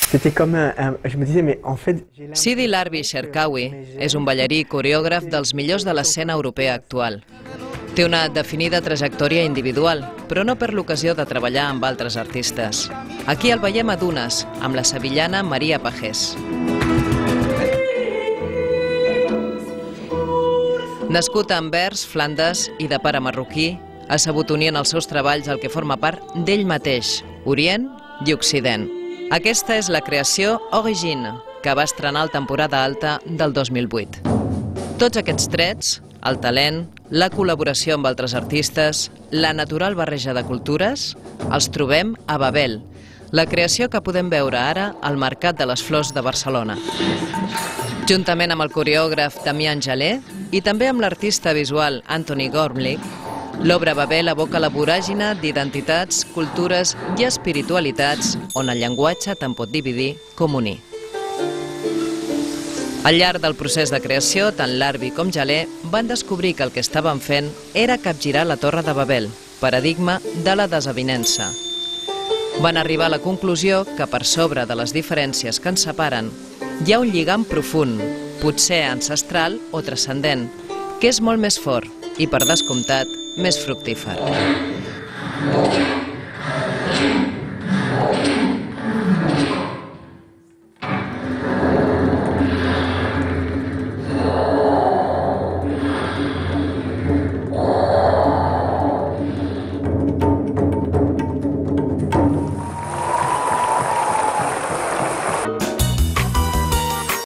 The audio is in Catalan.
C'était comme je me disais, mais en fait... Sidi Larbi Cherkaoui és un ballarí i coreògraf dels millors de l'escena europea actual. Té una definida trajectòria individual, però no per l'ocasió de treballar amb altres artistes. Aquí el veiem a Dunes, amb la sevillana Maria Pagès. Nascut a Anvers, Flandes i de pare marroquí, ha sabut unir en els seus treballs el que forma part d'ell mateix, Orient i Occident. Aquesta és la creació Origine, que va estrenar la temporada alta del 2008. Tots aquests trets, el talent, la col·laboració amb altres artistes, la natural barreja de cultures, els trobem a Babel, la creació que podem veure ara al Mercat de les Flors de Barcelona. Juntament amb el coreògraf Damian Jalé i també amb l'artista visual Anthony Gormley, l'obra Babel evoca la voràgina d'identitats, cultures i espiritualitats on el llenguatge tant pot dividir com unir. Al llarg del procés de creació, tant Larbi com Jalé van descobrir que el que estaven fent era capgirar la Torre de Babel, paradigma de la desavinença. Van arribar a la conclusió que per sobre de les diferències que ens separen hi ha un lligam profund, potser ancestral o transcendent, que és molt més fort i, per descomptat, més fructífer.